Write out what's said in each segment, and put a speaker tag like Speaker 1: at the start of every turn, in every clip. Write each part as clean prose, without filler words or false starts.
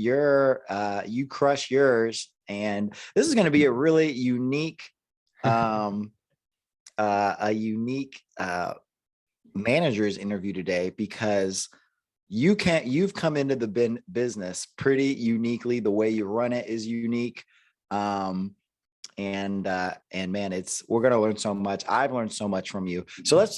Speaker 1: you crush yours, and this is going to be a really unique, manager's interview today, because you've come into the business pretty uniquely. The way you run it is unique. And man, we're going to learn so much. I've learned so much from you. So let's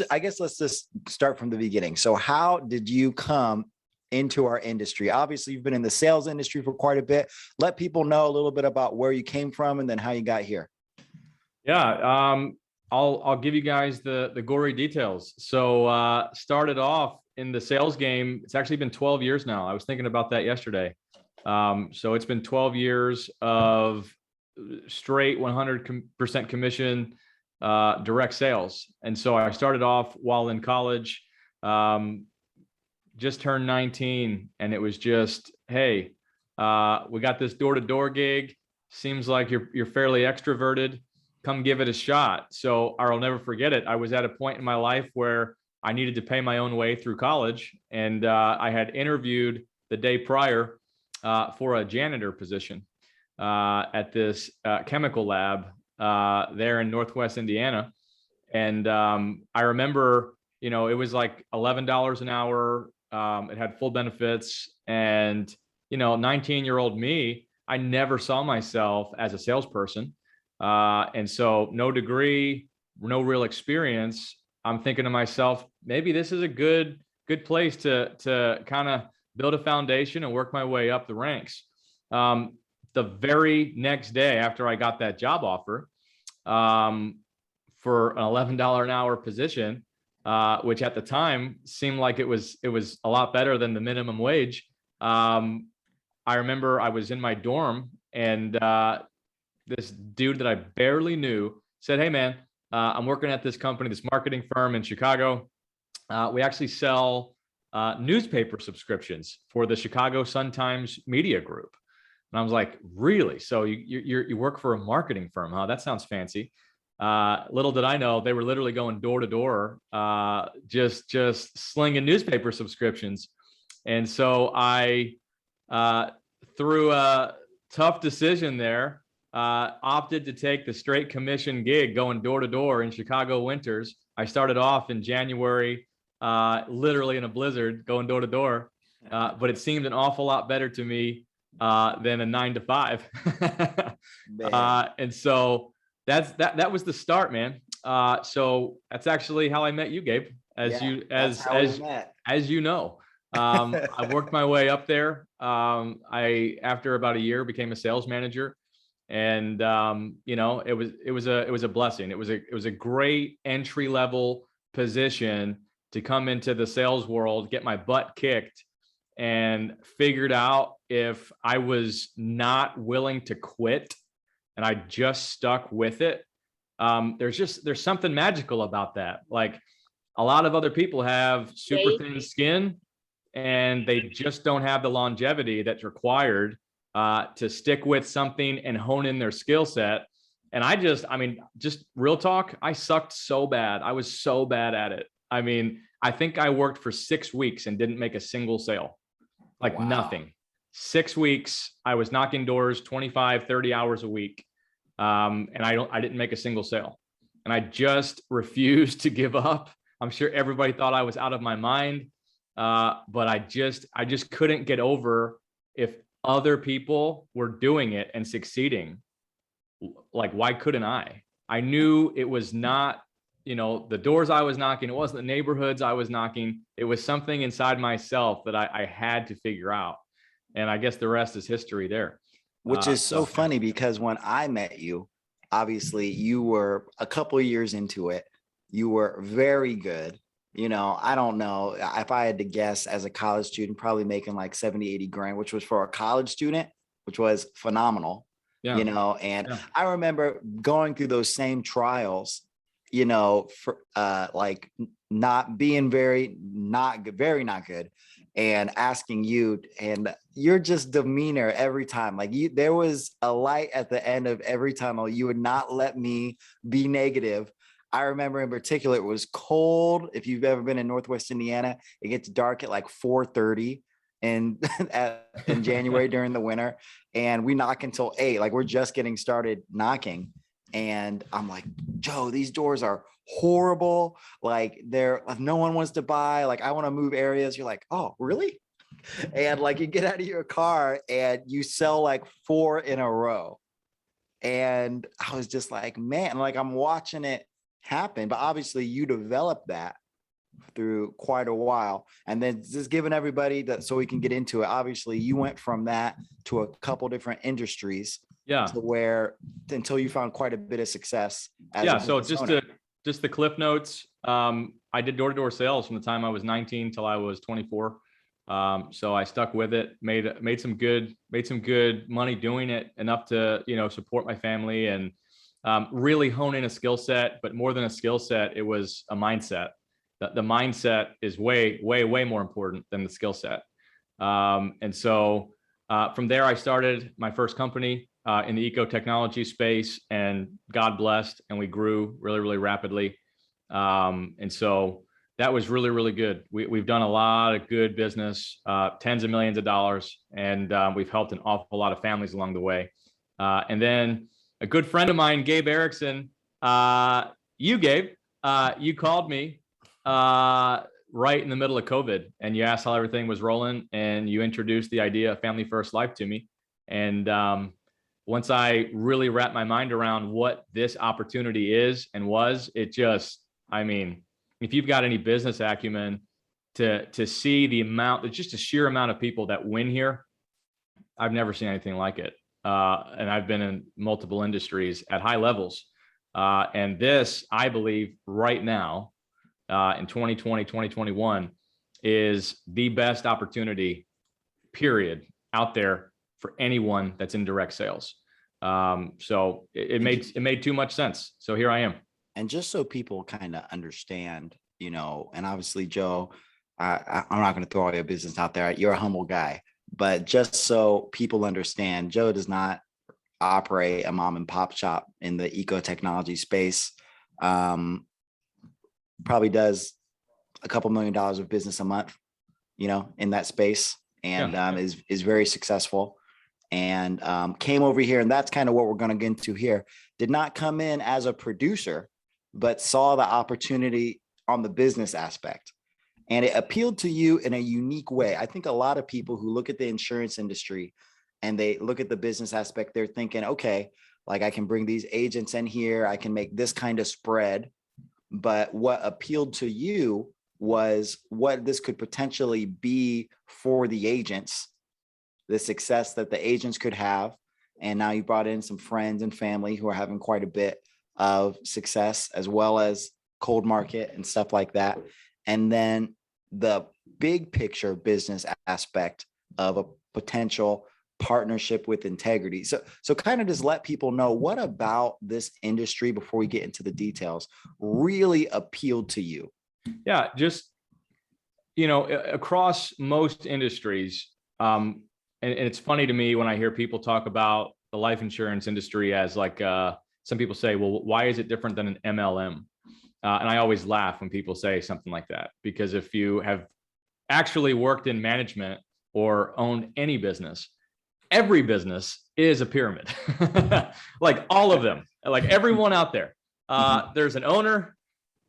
Speaker 1: just start from the beginning. So how did you come into our industry? Obviously, you've been in the sales industry for quite a bit. Let people know a little bit about where you came from and then how you got here.
Speaker 2: Yeah. I'll give you guys the gory details. So started off in the sales game. It's actually been 12 years now. I was thinking about that yesterday. So it's been 12 years of straight 100% commission, direct sales. And so I started off while in college, just turned 19, and it was just, hey, we got this door-to-door gig. Seems like you're fairly extroverted. Come give it a shot. So I'll never forget it. I was at a point in my life where I needed to pay my own way through college. And I had interviewed the day prior for a janitor position at this chemical lab there in Northwest Indiana. And I remember, it was like $11 an hour. It had full benefits. And, 19-year-old me, I never saw myself as a salesperson. And so no degree, no real experience. I'm thinking to myself, maybe this is a good place to kind of build a foundation and work my way up the ranks. The very next day after I got that job offer for an $11 an hour position, which at the time seemed like it was a lot better than the minimum wage. I remember I was in my dorm, and this dude that I barely knew said, "Hey man, I'm working at this company, this marketing firm in Chicago. We actually sell newspaper subscriptions for the Chicago Sun-Times media group." And I was like, "Really? So you work for a marketing firm, huh? That sounds fancy." Little did I know, they were literally going door to door, just slinging newspaper subscriptions. And so I, through a tough decision there, opted to take the straight commission gig going door to door in Chicago winters. I started off in January, literally in a blizzard, going door to door. But it seemed an awful lot better to me than a 9 to 5. And so that was the start, man. So that's actually how I met you, Gabe. As you know, I worked my way up there. I, after about a year, became a sales manager. And it was a blessing. It was a great entry level position to come into the sales world, get my butt kicked, and figured out if I was not willing to quit and I just stuck with it. There's something magical about that. Like, a lot of other people have super thin skin and they just don't have the longevity that's required to stick with something and hone in their skill set. And just real talk, I sucked so bad. I was so bad at it. I think I worked for 6 weeks and didn't make a single sale. Like, wow. Nothing. 6 weeks, I was knocking doors 25, 30 hours a week. And I didn't make a single sale. And I just refused to give up. I'm sure everybody thought I was out of my mind. But I just couldn't get over, if other people were doing it and succeeding, like, why couldn't I? I knew it was not, the doors I was knocking. It wasn't the neighborhoods I was knocking. It was something inside myself that I had to figure out. And I guess the rest is history there.
Speaker 1: Which is so funny, because when I met you, obviously you were a couple of years into it. You were very good. I don't know, if I had to guess, as a college student, probably making like 70, 80 grand, which was for a college student, which was phenomenal. Yeah. And yeah. I remember going through those same trials, for like not being very not good, and asking you, and your just demeanor every time, like, there was a light at the end of every time. You would not let me be negative. I remember in particular, it was cold. If you've ever been in Northwest Indiana, it gets dark at like 4:30. in in January during the winter, and we knock until 8. Like we're just getting started knocking, and I'm like, Joe, these doors are horrible. Like no one wants to buy. Like I want to move areas. You're like, oh, really? And like you get out of your car and you sell like 4 in a row. And I was just like, man, like I'm watching it happen. But obviously you developed that through quite a while. And then just giving everybody that so we can get into it. Obviously, you went from that to a couple different industries.
Speaker 2: Yeah.
Speaker 1: To where until you found quite a bit of success as
Speaker 2: yeah.
Speaker 1: a
Speaker 2: So
Speaker 1: business owner.
Speaker 2: just the cliff notes. I did door-to-door sales from the time I was 19 till I was 24. So I stuck with it, made some good money doing it, enough to, support my family and really hone in a skill set. But more than a skill set, it was a mindset. The mindset is way more important than the skill set. And so from there, I started my first company in the eco-technology space, and God blessed, and we grew really rapidly. And so that was really good. We've done a lot of good business, tens of millions of dollars, and we've helped an awful lot of families along the way. And then a good friend of mine, Gabe Erickson, Gabe, you called me right in the middle of COVID, and you asked how everything was rolling, and you introduced the idea of Family First Life to me. And once I really wrapped my mind around what this opportunity is and was, it just, if you've got any business acumen to see just the sheer amount of people that win here, I've never seen anything like it. And I've been in multiple industries at high levels. And this, I believe right now, in 2020, 2021 is the best opportunity, period, out there for anyone that's in direct sales. So it made too much sense. So here I am.
Speaker 1: And just so people kind of understand, and obviously, Joe, I'm not going to throw all your business out there. You're a humble guy, but just so people understand, Joe does not operate a mom and pop shop in the eco-technology space. Probably does a couple $1 million of business a month, in that space, and is very successful. And came over here, and that's kind of what we're going to get into here. Did not come in as a producer, but saw the opportunity on the business aspect. And it appealed to you in a unique way. I think a lot of people who look at the insurance industry and they look at the business aspect, they're thinking, okay, like I can bring these agents in here, I can make this kind of spread. But what appealed to you was what this could potentially be for the agents, the success that the agents could have. And now you brought in some friends and family who are having quite a bit of success, as well as cold market and stuff like that. And then the big picture business aspect of a potential partnership with integrity. So kind of just let people know, what about this industry, before we get into the details, really appealed to you?
Speaker 2: Yeah, just, across most industries, and it's funny to me when I hear people talk about the life insurance industry as like, some people say, well, why is it different than an MLM? And I always laugh when people say something like that, because if you have actually worked in management or owned any business, every business is a pyramid. Like all of them, like everyone out there. There's an owner,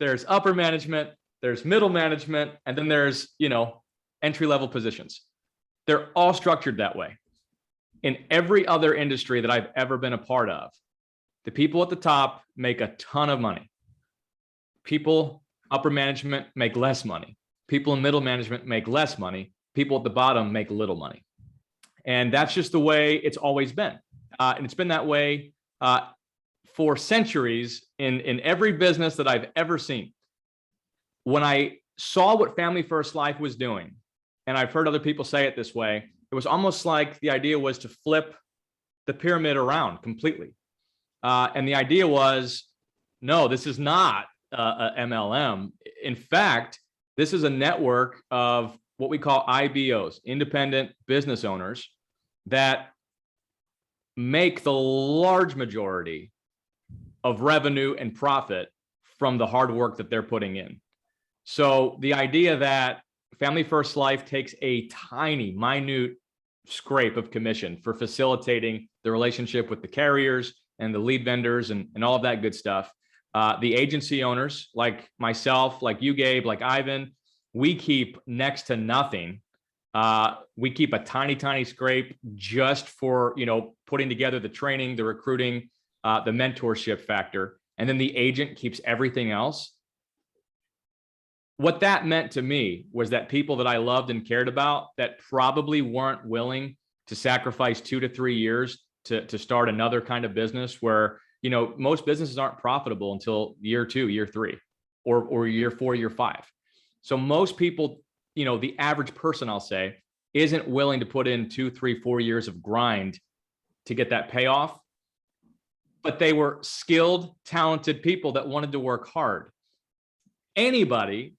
Speaker 2: there's upper management, there's middle management, and then there's, entry-level positions. They're all structured that way. In every other industry that I've ever been a part of, the people at the top make a ton of money. People upper management make less money. People in middle management make less money. People at the bottom make little money. And that's just the way it's always been. And it's been that way for centuries in every business that I've ever seen. When I saw what Family First Life was doing, and I've heard other people say it this way, it was almost like the idea was to flip the pyramid around completely. And the idea was, no, this is not a MLM. In fact, this is a network of what we call IBOs, independent business owners, that make the large majority of revenue and profit from the hard work that they're putting in. So the idea that Family First Life takes a tiny, minute scrape of commission for facilitating the relationship with the carriers and the lead vendors and all of that good stuff. The agency owners like myself, like you, Gabe, like Ivan, we keep next to nothing. We keep a tiny scrape just for, putting together the training, the recruiting, the mentorship factor. And then the agent keeps everything else. What that meant to me was that people that I loved and cared about that probably weren't willing to sacrifice 2 to 3 years to start another kind of business where, most businesses aren't profitable until year 2, year 3, or year 4, year 5. So most people, the average person, I'll say, isn't willing to put in 2, 3, 4 years of grind to get that payoff. But they were skilled, talented people that wanted to work hard. Anybody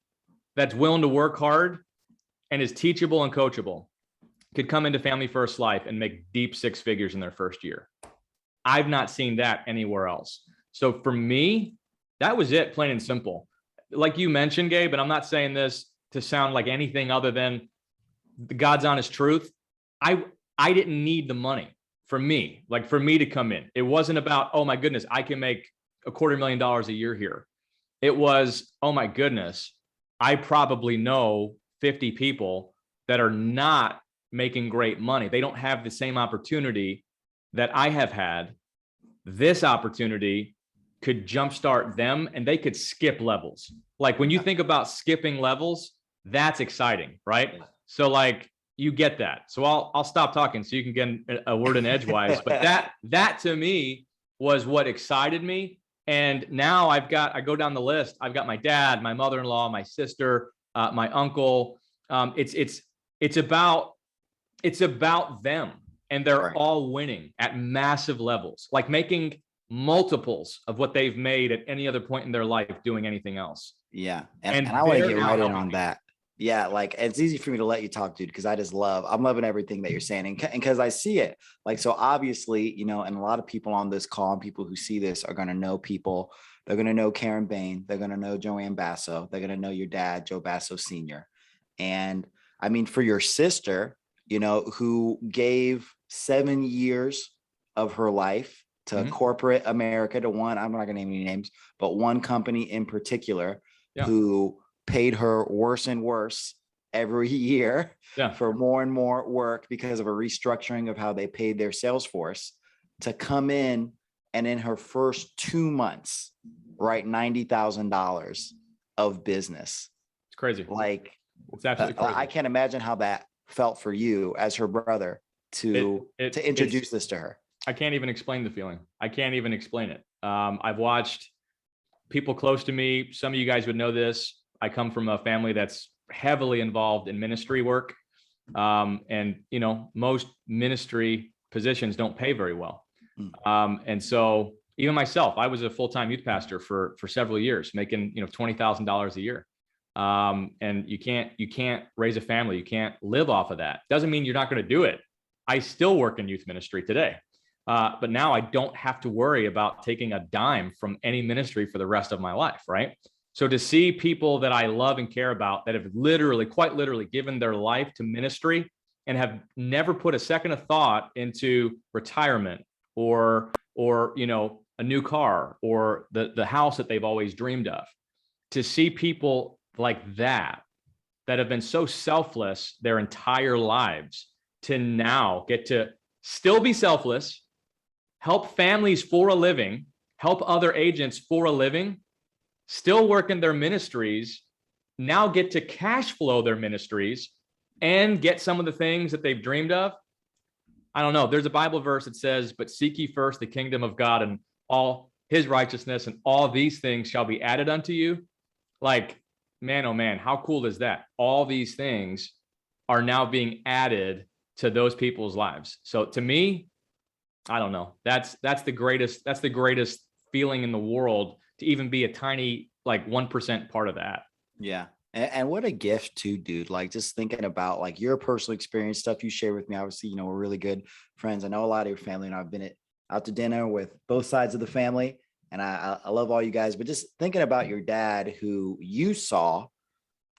Speaker 2: that's willing to work hard and is teachable and coachable could come into Family First Life and make deep 6 figures in their first year. I've not seen that anywhere else. So for me, that was it, plain and simple. Like you mentioned, Gabe, and I'm not saying this to sound like anything other than the God's honest truth. I didn't need the money for me to come in. It wasn't about, oh my goodness, I can make $250,000 a year here. It was, oh my goodness, I probably know 50 people that are not making great money. They don't have the same opportunity that I have had. This opportunity could jumpstart them and they could skip levels. Like when you think about skipping levels, that's exciting, right? So like you get that. So I'll stop talking so you can get a word in edgewise. But that to me was what excited me. And now I go down the list. I've got my dad, my mother-in-law, my sister, my uncle. It's about them, and they're all winning at massive levels, like making multiples of what they've made at any other point in their life doing anything else.
Speaker 1: Yeah. And I want to get right in on that. Yeah. Like it's easy for me to let you talk, dude, because I'm loving everything that you're saying. And because I see it, like, so obviously, and a lot of people on this call and people who see this are going to know people. They're going to know Karen Bain. They're going to know Joanne Basso. They're going to know your dad, Joe Basso Sr. And I mean, for your sister, who gave 7 years of her life to corporate America, to one, I'm not going to name any names, but one company in particular who paid her worse and worse every year for more and more work because of a restructuring of how they paid their sales force, to come in and in her first 2 months, write $90,000 of business.
Speaker 2: It's crazy.
Speaker 1: Like,
Speaker 2: it's absolutely crazy.
Speaker 1: I can't imagine how that felt for you as her brother to introduce this to her.
Speaker 2: I can't even explain the feeling. I can't even explain it. I've watched people close to me. Some of you guys would know this. I come from a family that's heavily involved in ministry work. And most ministry positions don't pay very well. And so even myself, I was a full-time youth pastor for several years, making, $20,000 a year. And you can't raise a family. You can't live off of that. Doesn't mean you're not going to do it. I still work in youth ministry today. But now I don't have to worry about taking a dime from any ministry for the rest of my life. Right. So to see people that I love and care about that have quite literally given their life to ministry and have never put a second of thought into retirement or a new car or the house that they've always dreamed of, to see people like that have been so selfless their entire lives to now get to still be selfless, help families for a living, help other agents for a living, still work in their ministries, now get to cash flow their ministries and get some of the things that they've dreamed of. I don't know. There's a Bible verse that says, but seek ye first the kingdom of God and all his righteousness, and all these things shall be added unto you. Like, man, oh man, how cool is that? All these things are now being added to those people's lives. So to me, I don't know. That's the greatest feeling in the world, to even be a tiny, 1% part of that.
Speaker 1: Yeah. And what a gift too, dude. Like, just thinking about your personal experience, stuff you share with me. Obviously, we're really good friends. I know a lot of your family, and I've been out to dinner with both sides of the family. And I love all you guys, but just thinking about your dad, who you saw,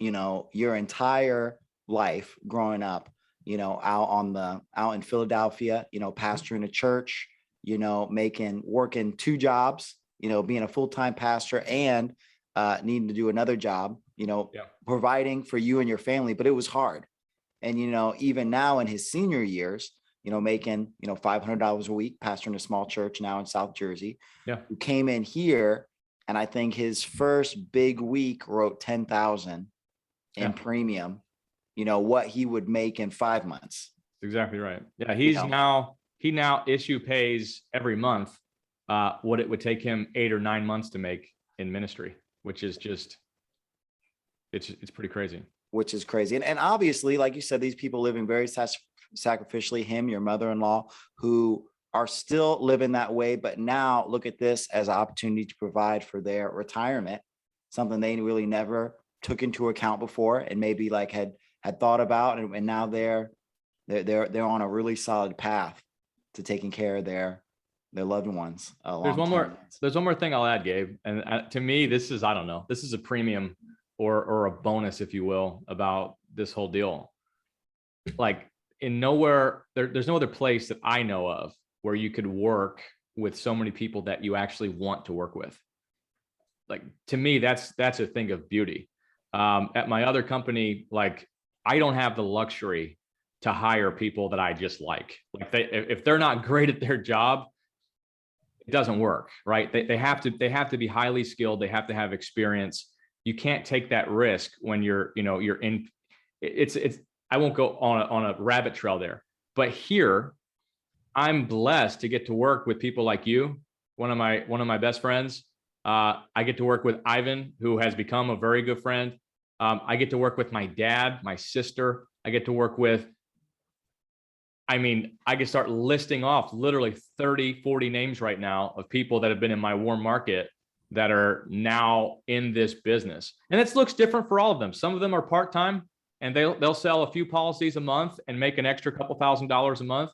Speaker 1: your entire life growing up, out in Philadelphia, pastoring a church, working two jobs, being a full-time pastor and needing to do another job,
Speaker 2: Yeah.
Speaker 1: providing for you and your family, but it was hard. And, even now in his senior years, making, $500 a week, pastoring a small church now in South Jersey,
Speaker 2: Yeah.
Speaker 1: who came in here. And I think his first big week wrote 10,000 in
Speaker 2: Yeah.
Speaker 1: premium, what he would make in 5 months.
Speaker 2: Exactly right. Yeah. He now issue pays every month what it would take him 8 or 9 months to make in ministry, which is just, it's pretty crazy.
Speaker 1: Which is crazy. And obviously, like you said, these people living very sacrificially, him, your mother-in-law, who are still living that way, but now look at this as an opportunity to provide for their retirement, something they really never took into account before and maybe like had thought about. And now they're on a really solid path to taking care of their loved ones.
Speaker 2: There's one more thing I'll add, Gabe. And to me, this is a premium or a bonus, if you will, about this whole deal. Like there's no other place that I know of where you could work with so many people that you actually want to work with. Like, to me, that's a thing of beauty. At my other company, like, I don't have the luxury to hire people that I just like. Like, if they're not great at their job, it doesn't work, right? They have to be highly skilled. They have to have experience. You can't take that risk when you're in. It's. I won't go on a rabbit trail there, but here, I'm blessed to get to work with people like you, one of my best friends. I get to work with Ivan, who has become a very good friend. I get to work with my dad, my sister. I get to work with, I can start listing off literally 30, 40 names right now of people that have been in my warm market that are now in this business. And it looks different for all of them. Some of them are part-time and they'll sell a few policies a month and make an extra couple $1,000s a month.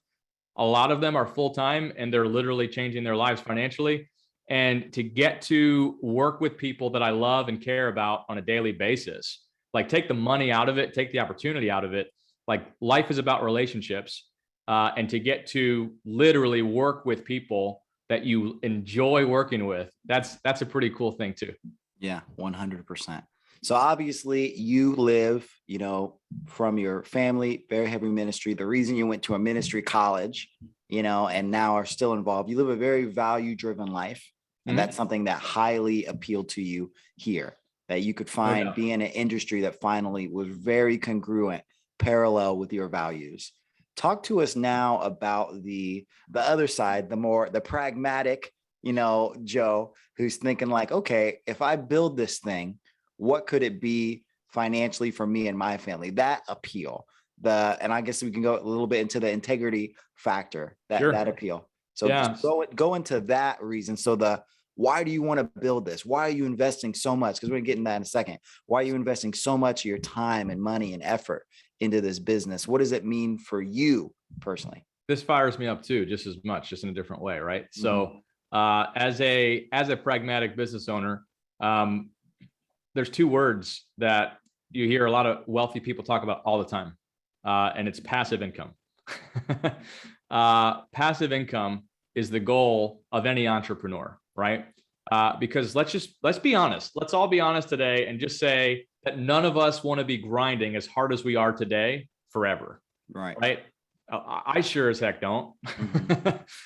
Speaker 2: A lot of them are full-time and they're literally changing their lives financially. And to get to work with people that I love and care about on a daily basis, like, take the money out of it, take the opportunity out of it. Like, life is about relationships. And to get to literally work with people that you enjoy working with, that's a pretty cool thing too.
Speaker 1: Yeah, 100%. So obviously you live, from your family, very heavy ministry. The reason you went to a ministry college, and now are still involved, you live a very value-driven life. And that's something that highly appealed to you here, that you could find being in an industry that finally was very congruent, parallel with your values. Talk to us now about the other side, the pragmatic, Joe, who's thinking like, okay, if I build this thing, what could it be financially for me and my family? That appeal, and I guess we can go a little bit into the integrity factor, that appeal. So just go into that reason. So why do you want to build this? Why are you investing so much? Because we're going to get into that in a second. Why are you investing so much of your time and money and effort into this business? What does it mean for you personally?
Speaker 2: This fires me up too, just as much, just in a different way, right? So as a pragmatic business owner, there's two words that you hear a lot of wealthy people talk about all the time, and it's passive income. Passive income is the goal of any entrepreneur, right? Because let's be honest. Let's all be honest today and just say that none of us want to be grinding as hard as we are today forever. Right. I sure as heck don't.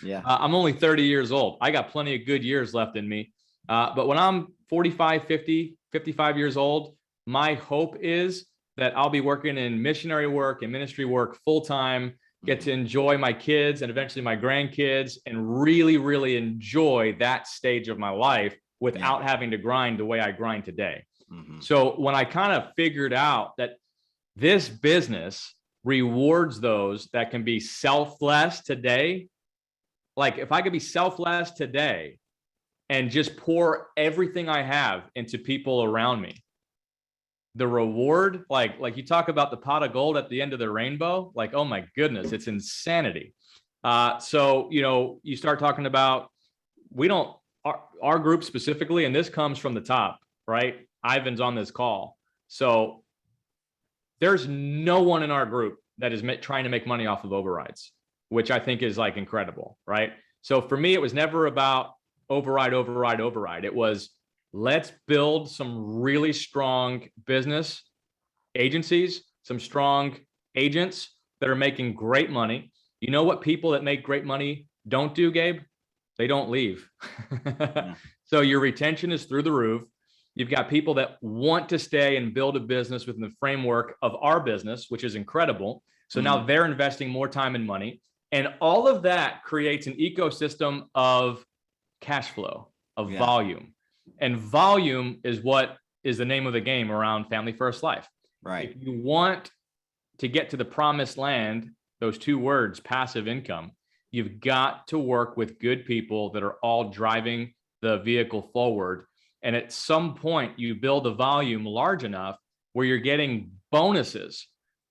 Speaker 1: Yeah.
Speaker 2: I'm only 30 years old. I got plenty of good years left in me. But when I'm 45, 50, 55 years old, my hope is that I'll be working in missionary work and ministry work full-time, get to enjoy my kids and eventually my grandkids, and really, really enjoy that stage of my life without having to grind the way I grind today. So when I kind of figured out that this business rewards those that can be selfless today, like if I could be selfless today and just pour everything I have into people around me, the reward, like you talk about the pot of gold at the end of the rainbow, like, oh my goodness, it's insanity. So, you start talking about, our group specifically, and this comes from the top, right? Ivan's on this call. So there's no one in our group that is trying to make money off of overrides, which I think is like incredible, right? So for me, it was never about override. It was, let's build some really strong business agencies, some strong agents that are making great money. You know what people that make great money don't do, Gabe? They don't leave.
Speaker 1: Yeah.
Speaker 2: So your retention is through the roof. You've got people that want to stay and build a business within the framework of our business, which is incredible. So now they're investing more time and money. And all of that creates an ecosystem of cash flow, of volume. And volume is what is the name of the game around Family First Life.
Speaker 1: Right.
Speaker 2: If you want to get to the promised land, those two words, passive income, you've got to work with good people that are all driving the vehicle forward. And at some point, you build a volume large enough where you're getting bonuses.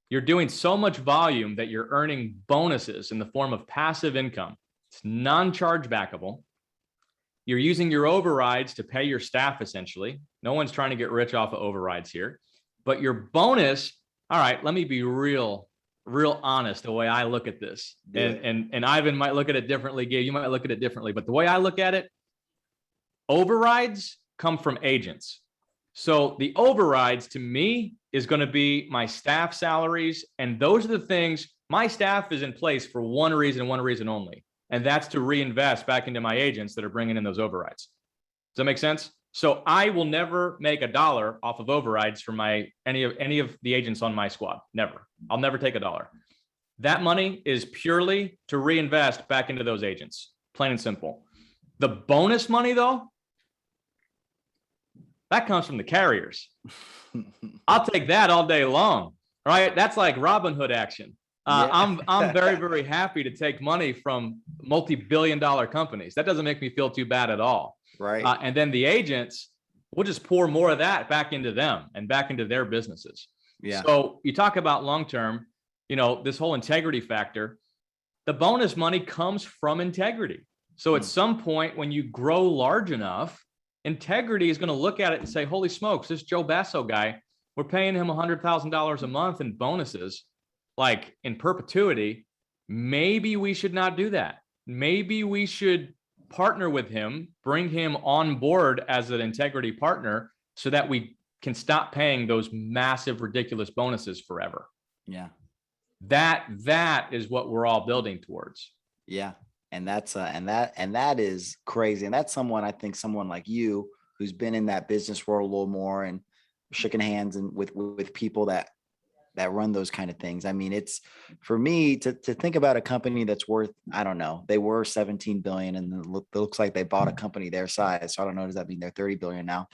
Speaker 2: You're doing so much volume that you're earning bonuses in the form of passive income. It's non-chargebackable. You're using your overrides to pay your staff, essentially. No one's trying to get rich off of overrides here. But your bonus, all right, let me be real honest the way I look at this. And Ivan might look at it differently, Gabe, you might look at it differently. But the way I look at it, overrides come from agents. So the overrides to me is going to be my staff salaries. And those are the things, my staff is in place for one reason only. And that's to reinvest back into my agents that are bringing in those overrides. Does that make sense? So I will never make $1 off of overrides from any of the agents on my squad. Never. I'll never take $1. That money is purely to reinvest back into those agents. Plain and simple. The bonus money, though, that comes from the carriers. I'll take that all day long. Right? That's like Robin Hood action. I'm very, very happy to take money from multi-billion-dollar companies. That doesn't make me feel too bad at all.
Speaker 1: Right.
Speaker 2: And then the agents, we'll just pour more of that back into them and back into their businesses.
Speaker 1: Yeah.
Speaker 2: So you talk about long-term, this whole integrity factor, the bonus money comes from integrity. So at some point when you grow large enough, integrity is going to look at it and say, holy smokes, this Joe Basso guy, we're paying him $100,000 a month in bonuses, like in perpetuity. Maybe we should not do that. Maybe we should partner with him, bring him on board as an integrity partner so that we can stop paying those massive, ridiculous bonuses forever.
Speaker 1: Yeah.
Speaker 2: That is what we're all building towards.
Speaker 1: Yeah. And that's that is crazy. And that's someone like you, who's been in that business world a little more and shaking hands and with people that run those kind of things. I mean, it's for me to think about a company that's worth, I don't know, they were 17 billion and it looks like they bought a company their size. So I don't know, does that mean they're 30 billion now?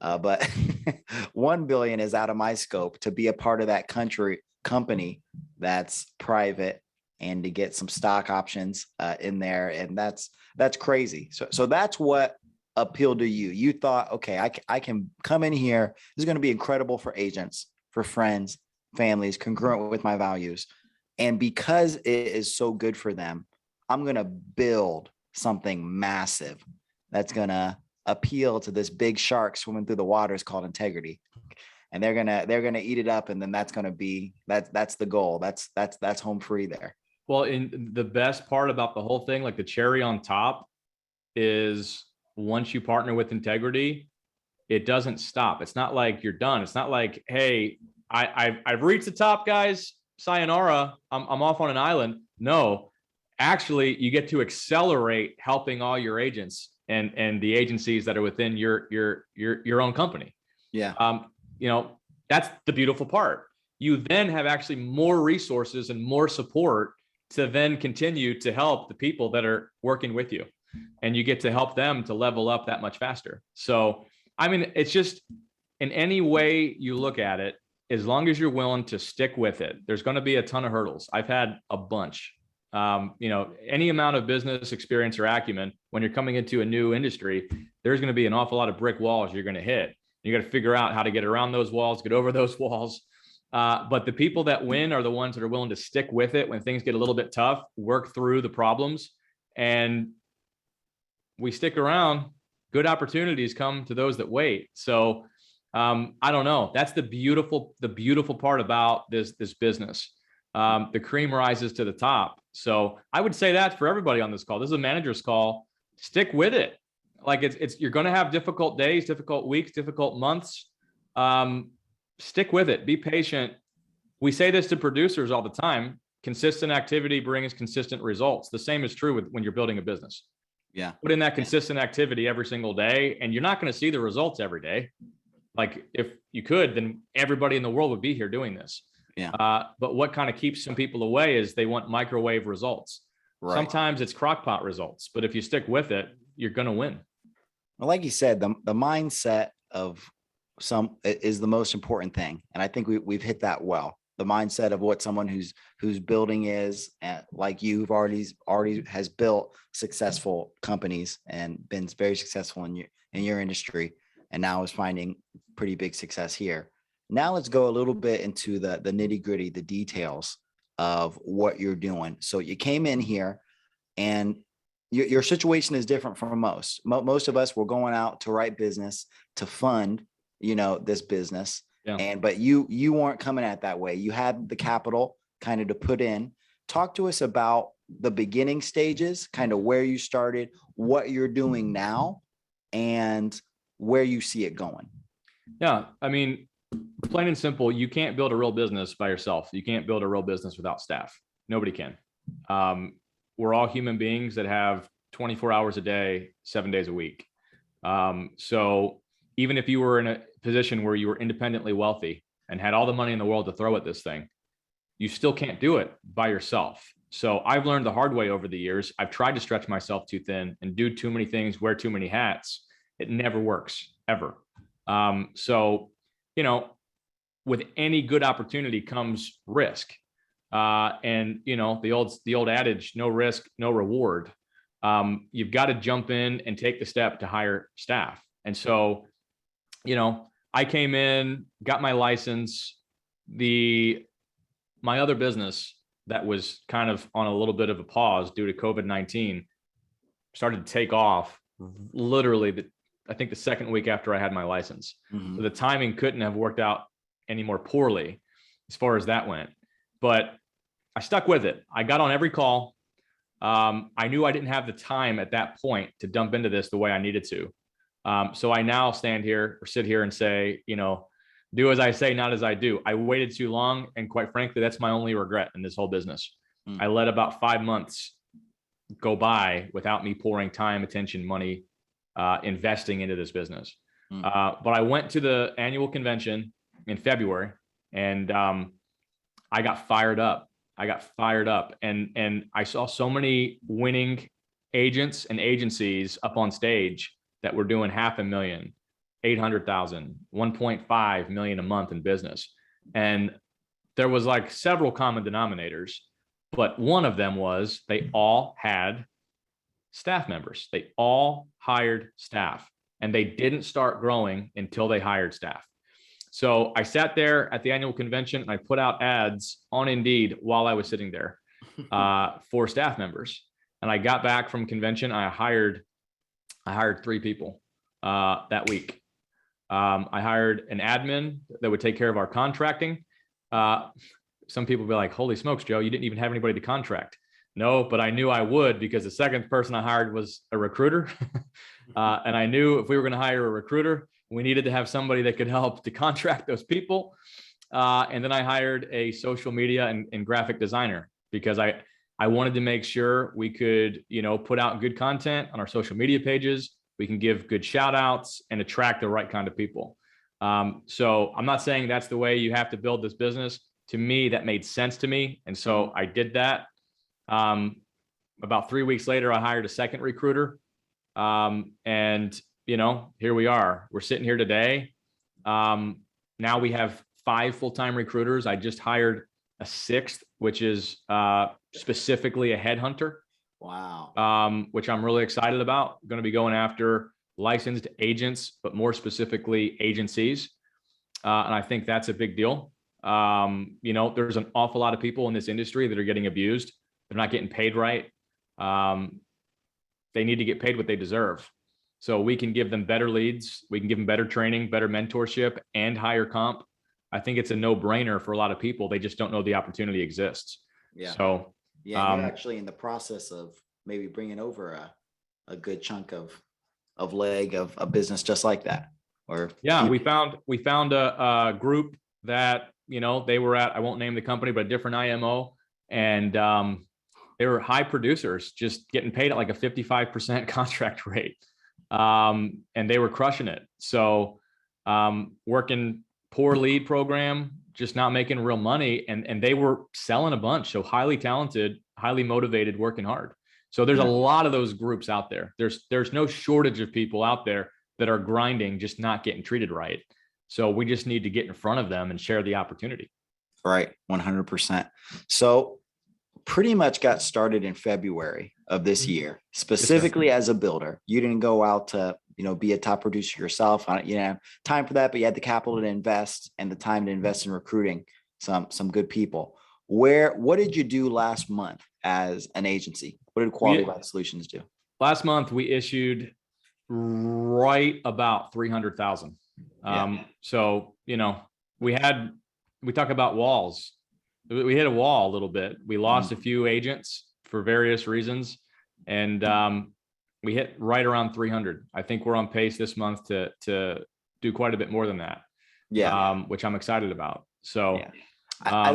Speaker 1: But 1 billion is out of my scope to be a part of that company that's private and to get some stock options in there. And that's crazy. So that's what appealed to you. You thought, okay, I can come in here. This is going to be incredible for agents, for friends, families, congruent with my values. And because it is so good for them, I'm going to build something massive that's going to appeal to this big shark swimming through the waters called integrity. And they're going to eat it up. And then that's going to be, that's the goal. That's home free there.
Speaker 2: Well, in the best part about the whole thing, like the cherry on top, is once you partner with integrity, it doesn't stop. It's not like you're done. It's not like, hey, I've reached the top, guys. Sayonara. I'm off on an island. No, actually, you get to accelerate helping all your agents and the agencies that are within your own company.
Speaker 1: Yeah.
Speaker 2: That's the beautiful part. You then have actually more resources and more support to then continue to help the people that are working with you, and you get to help them to level up that much faster. So, I mean, it's just in any way you look at it, as long as you're willing to stick with it, there's going to be a ton of hurdles. I've had a bunch. Any amount of business experience or acumen, when you're coming into a new industry, there's going to be an awful lot of brick walls you're going to hit. You got to figure out how to get around those walls, get over those walls. But the people that win are the ones that are willing to stick with it when things get a little bit tough, work through the problems, and we stick around. Good opportunities come to those that wait. So I don't know. That's the beautiful part about this business. The cream rises to the top. So I would say that for everybody on this call. This is a manager's call. Stick with it. Like you're going to have difficult days, difficult weeks, difficult months. Stick with it. Be patient. We say this to producers all the time. Consistent activity brings consistent results. The same is true when you're building a business.
Speaker 1: Yeah.
Speaker 2: Put in that consistent activity every single day, and you're not going to see the results every day. Like if you could, then everybody in the world would be here doing this.
Speaker 1: Yeah.
Speaker 2: But what kind of keeps some people away is they want microwave results. Right. Sometimes it's crockpot results, but if you stick with it, you're going to win.
Speaker 1: Well, like you said, the mindset of some is the most important thing. And I think we've hit that well. The mindset of what someone who's building is, like you've already has built successful companies and been very successful in your industry, and now is finding pretty big success here. Now let's go a little bit into the nitty gritty, the details of what you're doing. So you came in here, and your situation is different from most. Most of us were going out to write business to fund, this business. Yeah. But you weren't coming at that way. You had the capital kind of to put in. Talk to us about the beginning stages, kind of where you started, what you're doing now, and where you see it going.
Speaker 2: Yeah. I mean, plain and simple, you can't build a real business by yourself. You can't build a real business without staff. Nobody can. We're all human beings that have 24 hours a day, 7 days a week. So even if you were in a position where you were independently wealthy and had all the money in the world to throw at this thing, you still can't do it by yourself. So I've learned the hard way over the years. I've tried to stretch myself too thin and do too many things, wear too many hats. It never works, ever. So, with any good opportunity comes risk. And the old adage, no risk, no reward. You've got to jump in and take the step to hire staff. And so, I came in, got my license. My other business that was kind of on a little bit of a pause due to COVID-19 started to take off literally I think the second week after I had my license. Mm-hmm. So the timing couldn't have worked out any more poorly as far as that went. But I stuck with it. I got on every call. I knew I didn't have the time at that point to dump into this the way I needed to. So I now sit here and say, do as I say, not as I do. I waited too long. And quite frankly, that's my only regret in this whole business. I let about 5 months go by without me pouring time, attention, money, investing into this business. But I went to the annual convention in February, and I got fired up. And I saw so many winning agents and agencies up on stage that were doing $500,000, $800,000, 1.5 million a month in business. And there was like several common denominators, but one of them was they all had staff members. They all hired staff, and they didn't start growing until they hired staff. So I sat there at the annual convention and I put out ads on Indeed while I was sitting there for staff members. And I got back from convention. I hired 3 people that week. I hired an admin that would take care of our contracting. Some people be like, holy smokes, Joe, you didn't even have anybody to contract. No, but I knew I would, because the second person I hired was a recruiter. And I knew if we were going to hire a recruiter, we needed to have somebody that could help to contract those people. And then I hired a social media and graphic designer, because I wanted to make sure we could, put out good content on our social media pages. We can give good shout outs and attract the right kind of people. So I'm not saying that's the way you have to build this business. To me, that made sense to me. And so I did that. About 3 weeks later, I hired a second recruiter. And here we are. We're sitting here today. Now we have 5 full-time recruiters. I just hired a 6th, which is specifically a headhunter.
Speaker 1: Wow.
Speaker 2: Which I'm really excited about. I'm going to be going after licensed agents, but more specifically agencies. And I think that's a big deal. There's an awful lot of people in this industry that are getting abused. They're not getting paid right. They need to get paid what they deserve. So we can give them better leads, we can give them better training, better mentorship, and higher comp. I think it's a no-brainer for a lot of people. They just don't know the opportunity exists.
Speaker 1: Yeah.
Speaker 2: So
Speaker 1: yeah, and you're actually in the process of maybe bringing over a good chunk of leg of a business just like that. Or
Speaker 2: yeah, we found a group that, you know, they were at, I won't name the company, but a different IMO, and they were high producers, just getting paid at like a 55% contract rate. And they were crushing it. So working poor lead program, just not making real money. And they were selling a bunch. So highly talented, highly motivated, working hard. So there's a lot of those groups out there. There's no shortage of people out there that are grinding, just not getting treated right. So we just need to get in front of them and share the opportunity.
Speaker 1: Right. 100%. So pretty much got started in February of this year, specifically as a builder. You didn't go out to, you know, be a top producer yourself. You know, time for that, but you had the capital to invest and the time to invest in recruiting some good people. What did you do last month as an agency? What did Quality Life Solutions do?
Speaker 2: Last month we issued right about 300,000. So, you know, we talk about walls. We hit a wall a little bit. We lost a few agents for various reasons, and we hit right around 300. I think we're on pace this month to do quite a bit more than that. Which I'm excited about. So
Speaker 1: yeah. I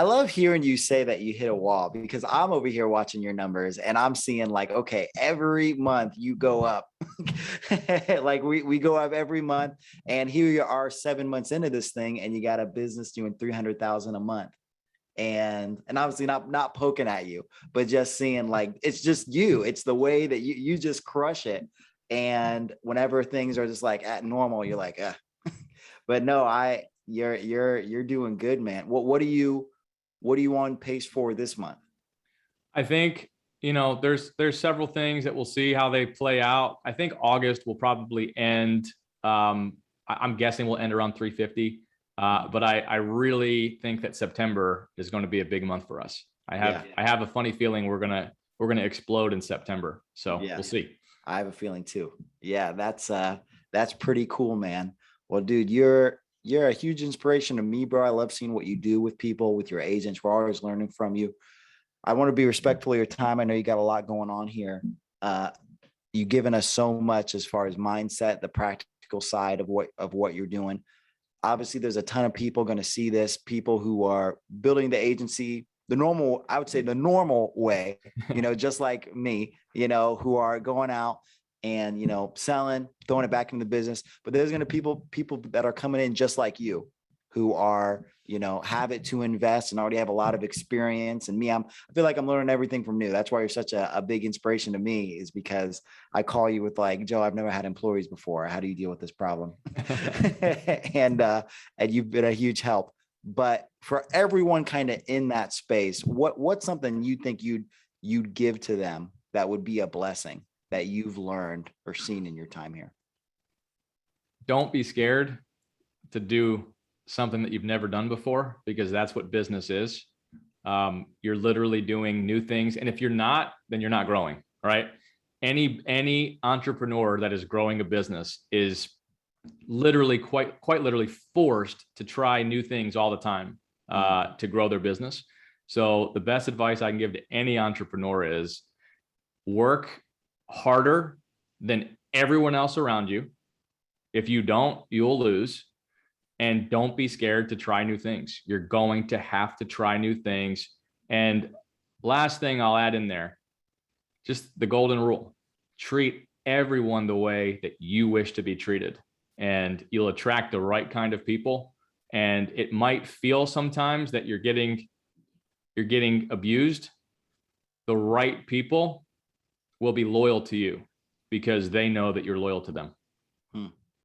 Speaker 1: love hearing you say that you hit a wall, because I'm over here watching your numbers and I'm seeing like, okay, every month you go up. Like we go up every month, and here you are 7 months into this thing and you got a business doing 300,000 a month. And obviously not poking at you, but just seeing like, it's just you, it's the way that you just crush it. And whenever things are just like at normal, you're like, but no, you're doing good, man. What are you on pace for this month?
Speaker 2: I think, you know, there's several things that we'll see how they play out. I think August will probably end. I'm guessing we'll end around 350. But I really think that September is going to be a big month for us. I have a funny feeling we're gonna explode in September. So we'll see.
Speaker 1: I have a feeling too. Yeah, that's pretty cool, man. Well, dude, you're a huge inspiration to me, bro. I love seeing what you do with people, with your agents. We're always learning from you. I want to be respectful of your time. I know you got a lot going on here. You've given us so much as far as mindset, the practical side of what you're doing. Obviously, there's a ton of people going to see this, people who are building the agency, I would say the normal way, you know, just like me, you know, who are going out and, you know, selling, throwing it back into the business. But there's going to be people that are coming in just like you, who are, you know, have it to invest and already have a lot of experience. And me, I feel like I'm learning everything from you. That's why you're such a big inspiration to me, is because I call you with like, Joe, I've never had employees before. How do you deal with this problem? and you've been a huge help. But for everyone kind of in that space, what's something you think you'd give to them that would be a blessing that you've learned or seen in your time here?
Speaker 2: Don't be scared to do something that you've never done before, because that's what business is. You're literally doing new things. And if you're not, then you're not growing, right? Any entrepreneur that is growing a business is literally quite literally forced to try new things all the time to grow their business. So the best advice I can give to any entrepreneur is work harder than everyone else around you. If you don't, you'll lose. And don't be scared to try new things. You're going to have to try new things. And last thing I'll add in there, just the golden rule: treat everyone the way that you wish to be treated, and you'll attract the right kind of people. And it might feel sometimes that you're getting abused. The right people will be loyal to you because they know that you're loyal to them.